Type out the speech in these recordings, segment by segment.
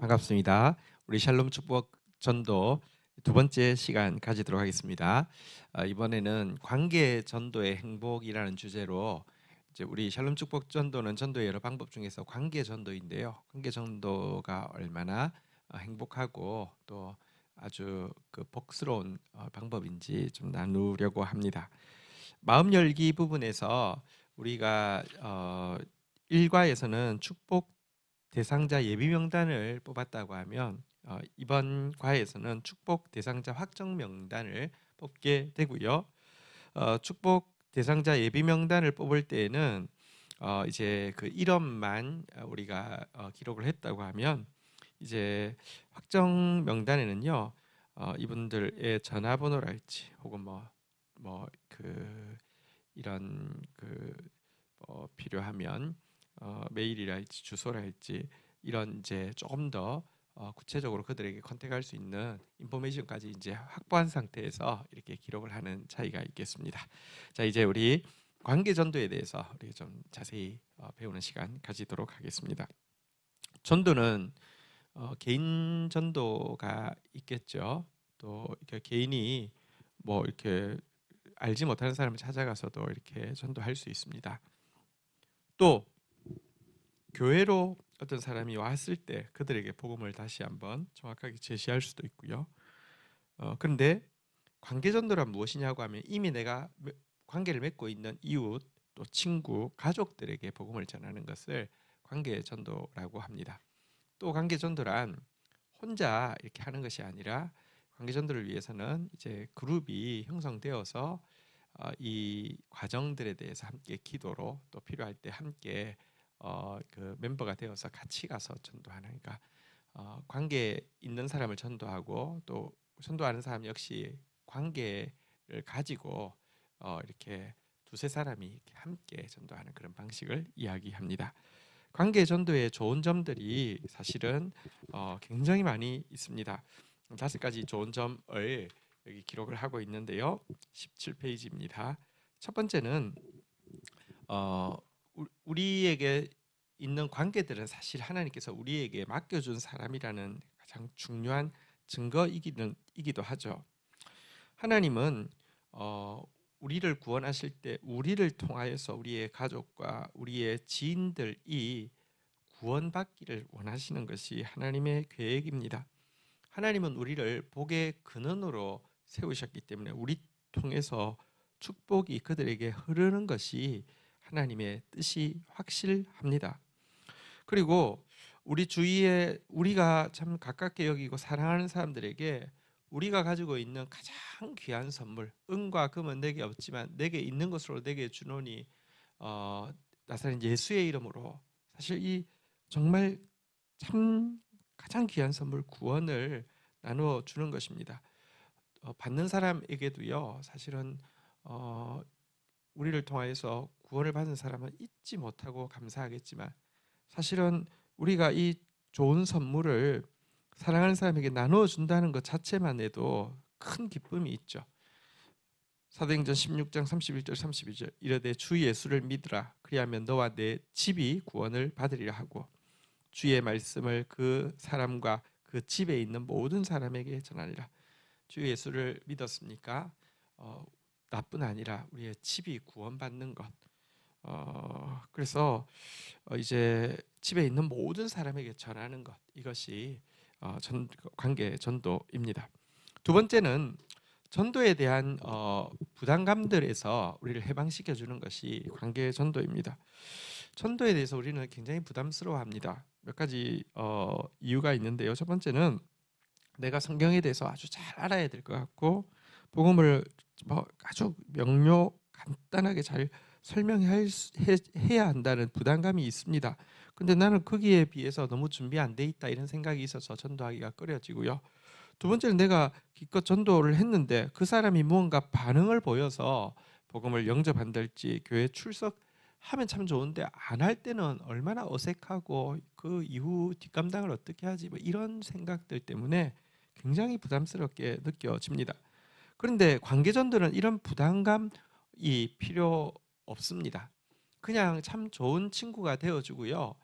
반갑습니다. 우리 샬롬 축복 전도 두 번째 시간 가지도록 하겠습니다. 이번에는 관계 전도의 행복이라는 주제로 이제 우리 샬롬 축복 전도는 전도의 여러 방법 중에서 관계 전도인데요. 관계 전도가 얼마나 행복하고 또 아주 그 복스러운 방법인지 좀 나누려고 합니다. 마음 열기 부분에서 우리가 1과에서는 축복 대상자 예비 명단을 뽑았다고 하면 이번 과에서는 축복 대상자 확정 명단을 뽑게 되고요. 축복 대상자 예비 명단을 뽑을 때에는 이제 그 이름만 우리가 기록을 했다고 하면 이제 확정 명단에는요 이분들의 전화번호랄지 혹은 뭐 그 이런 필요하면 메일이랄지 주소랄지 이런 이제 조금 더 구체적으로 그들에게 컨택할 수 있는 인포메이션까지 이제 확보한 상태에서 이렇게 기록을 하는 차이가 있겠습니다. 자, 이제 우리 관계 전도에 대해서 우리 좀 자세히 배우는 시간 가지도록 하겠습니다. 전도는 개인 전도가 있겠죠. 또 이렇게 개인이 뭐 이렇게 알지 못하는 사람을 찾아가서도 이렇게 전도할 수 있습니다. 또 교회로 어떤 사람이 왔을 때 그들에게 복음을 다시 한번 정확하게 제시할 수도 있고요. 그런데 관계전도란 무엇이냐고 하면 이미 내가 관계를 맺고 있는 이웃 또 친구, 가족들에게 복음을 전하는 것을 관계전도라고 합니다. 또 관계전도란 혼자 이렇게 하는 것이 아니라 관계전도를 위해서는 이제 그룹이 형성되어서 이 과정들에 대해서 함께 기도로 또 필요할 때 함께 그 멤버가 되어서 같이 가서 전도하니까 관계 있는 사람을 전도하고 또 전도하는 사람 역시 관계를 가지고 이렇게 두세 사람이 이렇게 함께 전도하는 그런 방식을 이야기합니다. 관계 전도의 좋은 점들이 사실은 굉장히 많이 있습니다. 5가지 좋은 점을 여기 기록을 하고 있는데요. 17페이지입니다. 첫 번째는 우리에게 있는 관계들은 사실 하나님께서 우리에게 맡겨준 사람이라는 가장 중요한 증거이기도 하죠. 하나님은 우리를 구원하실 때 우리를 통하여서 우리의 가족과 우리의 지인들이 구원받기를 원하시는 것이 하나님의 계획입니다. 하나님은 우리를 복의 근원으로 세우셨기 때문에 우리 통해서 축복이 그들에게 흐르는 것이 하나님의 뜻이 확실합니다. 그리고 우리 주위에 우리가 참 가깝게 여기고 사랑하는 사람들에게 우리가 가지고 있는 가장 귀한 선물, 은과 금은 내게 없지만 내게 있는 것으로 내게 주노니 나사렛 예수의 이름으로, 사실 이 정말 참 가장 귀한 선물 구원을 나누어 주는 것입니다. 받는 사람에게도요, 사실은 우리를 통하여서 구원을 받은 사람은 잊지 못하고 감사하겠지만 사실은 우리가 이 좋은 선물을 사랑하는 사람에게 나누어 준다는 것 자체만 해도 큰 기쁨이 있죠. 사도행전 16장 31절 32절 이르되 주 예수를 믿으라 그리하면 너와 내 집이 구원을 받으리라 하고 주의 말씀을 그 사람과 그 집에 있는 모든 사람에게 전하리라. 주 예수를 믿었습니까? 나뿐 아니라 우리의 집이 구원받는 것. 그래서 이제 집에 있는 모든 사람에게 전하는 것, 이것이 관계 전도입니다. 두 번째는 전도에 대한 부담감들에서 우리를 해방시켜 주는 것이 관계 전도입니다. 전도에 대해서 우리는 굉장히 부담스러워합니다. 몇 가지 이유가 있는데요. 첫 번째는 내가 성경에 대해서 아주 잘 알아야 될 것 같고 복음을 아주 간단하게 잘 설명해야 한다는 부담감이 있습니다. 근데 나는 거기에 비해서 너무 준비 안 돼 있다 이런 생각이 있어서 전도하기가 꺼려지고요. 두 번째는 내가 기껏 전도를 했는데 그 사람이 무언가 반응을 보여서 복음을 영접한달지 교회 출석하면 참 좋은데 안 할 때는 얼마나 어색하고 그 이후 뒷감당을 어떻게 하지 이런 생각들 때문에 굉장히 부담스럽게 느껴집니다. 그런데 관계전도는 이런 부담감이 필요 없습니다. 그냥 참 좋은 친구가 되어주고요.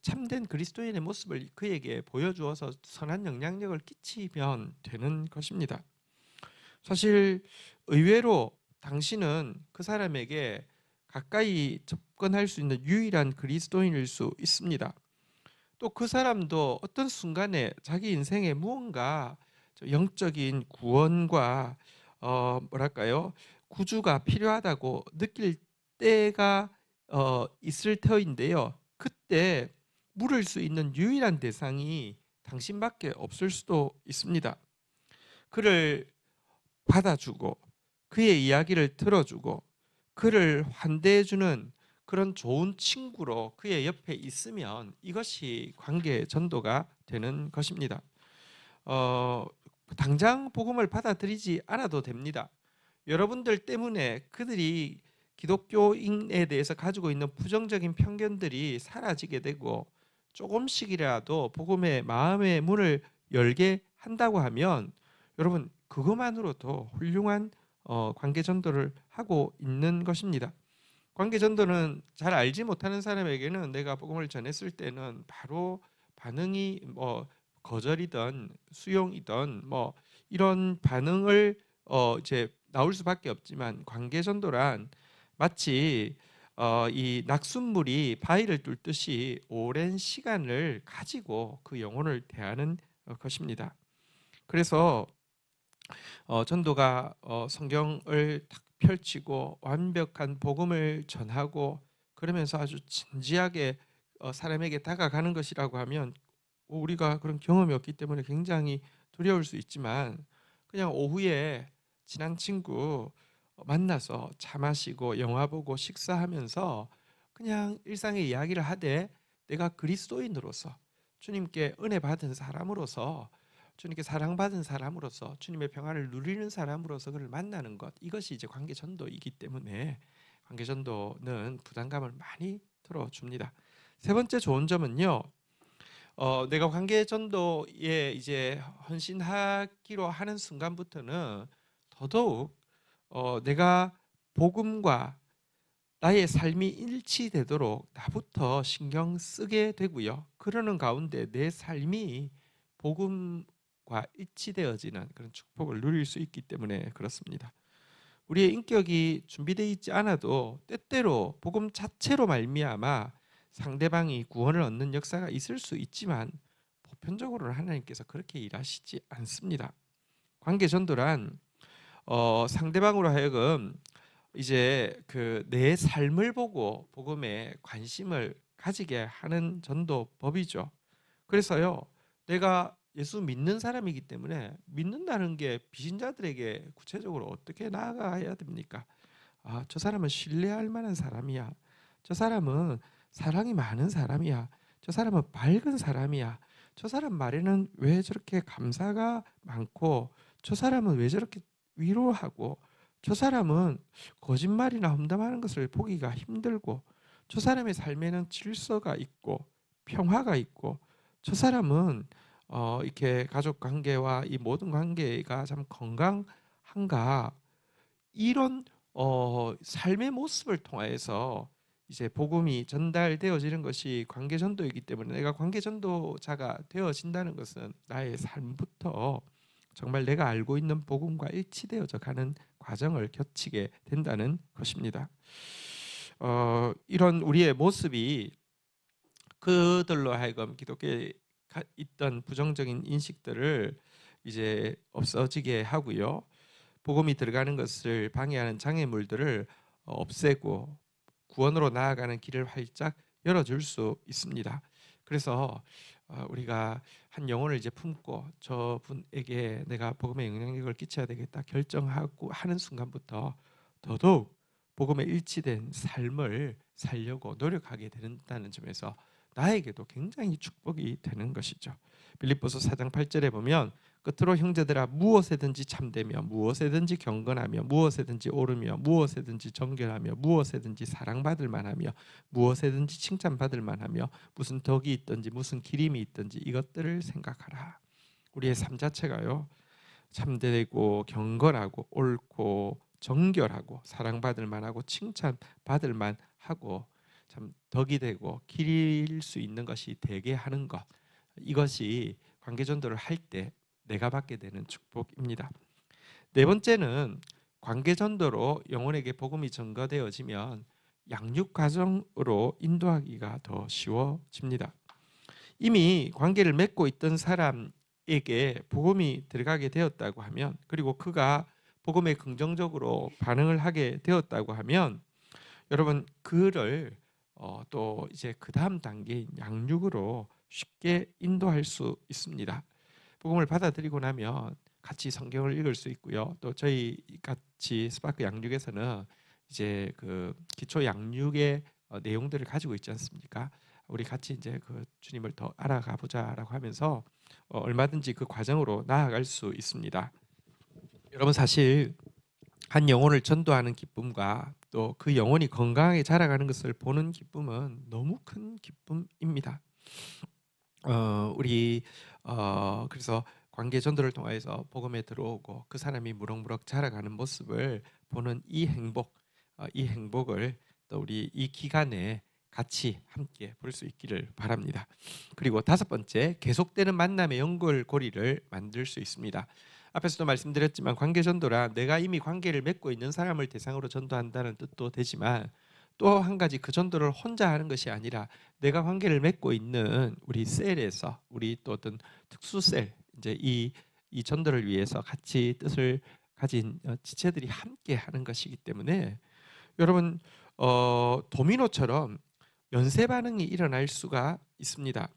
참된 그리스도인의 모습을 그에게 보여주어서 선한 영향력을 끼치면 되는 것입니다. 사실 의외로 당신은 그 사람에게 가까이 접근할 수 있는 유일한 그리스도인일 수 있습니다. 또 그 사람도 어떤 순간에 자기 인생에 무언가 영적인 구원과 뭐랄까요, 구주가 필요하다고 느낄 때가 있을 터인데요. 그때 물을 수 있는 유일한 대상이 당신밖에 없을 수도 있습니다. 그를 받아주고 그의 이야기를 들어주고 그를 환대해주는 그런 좋은 친구로 그의 옆에 있으면 이것이 관계 전도가 되는 것입니다. 어, 당장 복음을 받아들이지 않아도 됩니다. 여러분들 때문에 그들이 기독교인에 대해서 가지고 있는 부정적인 편견들이 사라지게 되고 조금씩이라도 복음의 마음의 문을 열게 한다고 하면 여러분 그것만으로도 훌륭한 관계 전도를 하고 있는 것입니다. 관계 전도는 잘 알지 못하는 사람에게는 내가 복음을 전했을 때는 바로 반응이 거절이든 수용이든 이런 반응을 이제 나올 수밖에 없지만, 관계 전도란 마치 이 낙숫물이 바위를 뚫듯이 오랜 시간을 가지고 그 영혼을 대하는 것입니다. 그래서 전도가 성경을 탁 펼치고 완벽한 복음을 전하고 그러면서 아주 진지하게 사람에게 다가가는 것이라고 하면 우리가 그런 경험이 없기 때문에 굉장히 두려울 수 있지만, 그냥 오후에 친한 친구 만나서 차 마시고 영화 보고 식사하면서 그냥 일상의 이야기를 하되 내가 그리스도인으로서 주님께 은혜 받은 사람으로서 주님께 사랑받은 사람으로서 주님의 평안을 누리는 사람으로서 그를 만나는 것, 이것이 이제 관계 전도이기 때문에 관계 전도는 부담감을 많이 들어줍니다. 세 번째 좋은 점은요, 내가 관계 전도에 이제 헌신하기로 하는 순간부터는 더더욱 내가 복음과 나의 삶이 일치되도록 나부터 신경 쓰게 되고요. 그러는 가운데 내 삶이 복음과 일치되어지는 그런 축복을 누릴 수 있기 때문에 그렇습니다. 우리의 인격이 준비되어 있지 않아도 때때로 복음 자체로 말미암아 상대방이 구원을 얻는 역사가 있을 수 있지만, 보편적으로는 하나님께서 그렇게 일하시지 않습니다. 관계 전도란 상대방으로 하여금 이제 그 내 삶을 보고 복음에 관심을 가지게 하는 전도법이죠. 그래서요, 내가 예수 믿는 사람이기 때문에 믿는다는 게 비신자들에게 구체적으로 어떻게 나아가야 됩니까? 아, 저 사람은 신뢰할 만한 사람이야. 저 사람은 사랑이 많은 사람이야. 저 사람은 밝은 사람이야. 저 사람 말에는 왜 저렇게 감사가 많고, 저 사람은 왜 저렇게 위로하고, 저 사람은 거짓말이나 험담하는 것을 보기가 힘들고, 저 사람의 삶에는 질서가 있고 평화가 있고, 저 사람은 이렇게 가족 관계와 이 모든 관계가 참 건강한가, 이런 삶의 모습을 통해서 이제 복음이 전달되어지는 것이 관계 전도이기 때문에, 내가 관계 전도자가 되어진다는 것은 나의 삶부터 정말 내가 알고 있는 복음과 일치되어져 가는 과정을 거치게 된다는 것입니다. 이런 우리의 모습이 그들로 하여금 기독교에 있던 부정적인 인식들을 이제 없어지게 하고요. 복음이 들어가는 것을 방해하는 장애물들을 없애고 구원으로 나아가는 길을 활짝 열어줄 수 있습니다. 그래서 우리가 한 영혼을 이제 품고 저분에게 내가 복음의 영향력을 끼쳐야 되겠다 결정하고 하는 순간부터 더더욱 복음에 일치된 삶을 살려고 노력하게 된다는 점에서 나에게도 굉장히 축복이 되는 것이죠. 빌립보서 4장 8절에 보면 끝으로 형제들아 무엇에든지 참되며 무엇에든지 경건하며 무엇에든지 옳으며 무엇에든지 정결하며 무엇에든지 사랑받을 만하며 무엇에든지 칭찬받을 만하며 무슨 덕이 있든지 무슨 기림이 있든지 이것들을 생각하라. 우리의 삶 자체가요, 참되고 경건하고 옳고 정결하고 사랑받을 만하고 칭찬받을 만하고 참 덕이 되고 길일 수 있는 것이 되게 하는 것, 이것이 관계전도를 할 때 내가 받게 되는 축복입니다. 네 번째는 관계전도로 영혼에게 복음이 전가되어지면 양육 과정으로 인도하기가 더 쉬워집니다. 이미 관계를 맺고 있던 사람에게 복음이 들어가게 되었다고 하면, 그리고 그가 복음에 긍정적으로 반응을 하게 되었다고 하면, 여러분 그를 또 이제 그 다음 단계인 양육으로 쉽게 인도할 수 있습니다. 복음을 받아들이고 나면 같이 성경을 읽을 수 있고요. 또 저희 같이 스파크 양육에서는 이제 그 기초 양육의 내용들을 가지고 있지 않습니까? 우리 같이 이제 그 주님을 더 알아가 보자라고 하면서 얼마든지 그 과정으로 나아갈 수 있습니다. 여러분 사실 한 영혼을 전도하는 기쁨과 또 그 영혼이 건강하게 자라가는 것을 보는 기쁨은 너무 큰 기쁨입니다. 우리 그래서 관계 전도를 통해서 복음에 들어오고 그 사람이 무럭무럭 자라가는 모습을 보는 이 행복을 또 우리 이 기간에 같이 함께 볼 수 있기를 바랍니다. 그리고 다섯 번째, 계속되는 만남의 연결고리를 만들 수 있습니다. 앞에서도 말씀드렸지만 관계 전도라 내가 이미 관계를 맺고 있는 사람을 대상으로 전도한다는 뜻도 되지만, 또 한 가지 그 전도를 혼자 하는 것이 아니라 내가 관계를 맺고 있는 우리 셀에서, 우리 또 어떤 특수 셀, 이제 이 전도를 위해서 같이 뜻을 가진 지체들이 함께 하는 것이기 때문에, 여러분 도미노처럼 연쇄 반응이 일어날 수가 있습니다.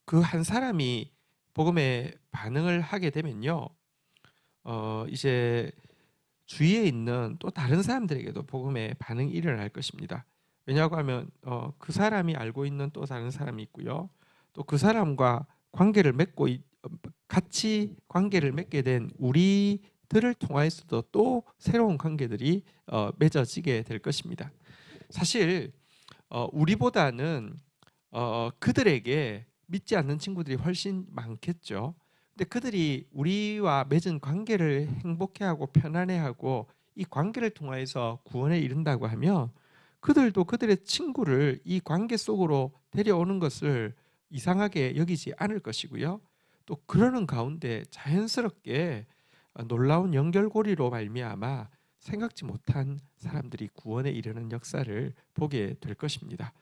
그 한 사람이 복음에 반응을 하게 되면요, 이제 주위에 있는 또 다른 사람들에게도 복음의 반응이 일어날 것입니다. 왜냐하고 하면 그 사람이 알고 있는 또 다른 사람이 있고요. 또 그 사람과 관계를 맺고 같이 관계를 맺게 된 우리들을 통하여서도 또 새로운 관계들이 맺어지게 될 것입니다. 사실 우리보다는 그들에게 믿지 않는 친구들이 훨씬 많겠죠. 근데 그들이 우리와 맺은 관계를 행복해하고 편안해하고 이 관계를 통해서 구원에 이른다고 하면, 그들도 그들의 친구를 이 관계 속으로 데려오는 것을 이상하게 여기지 않을 것이고요. 또 그러는 가운데 자연스럽게 놀라운 연결고리로 말미암아 생각지 못한 사람들이 구원에 이르는 역사를 보게 될 것입니다.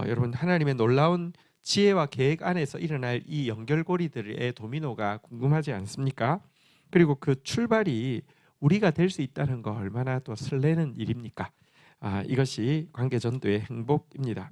여러분 하나님의 놀라운 지혜와 계획 안에서 일어날 이 연결고리들의 도미노가 궁금하지 않습니까? 그리고 그 출발이 우리가 될 수 있다는 거 얼마나 또 설레는 일입니까? 이것이 관계전도의 행복입니다.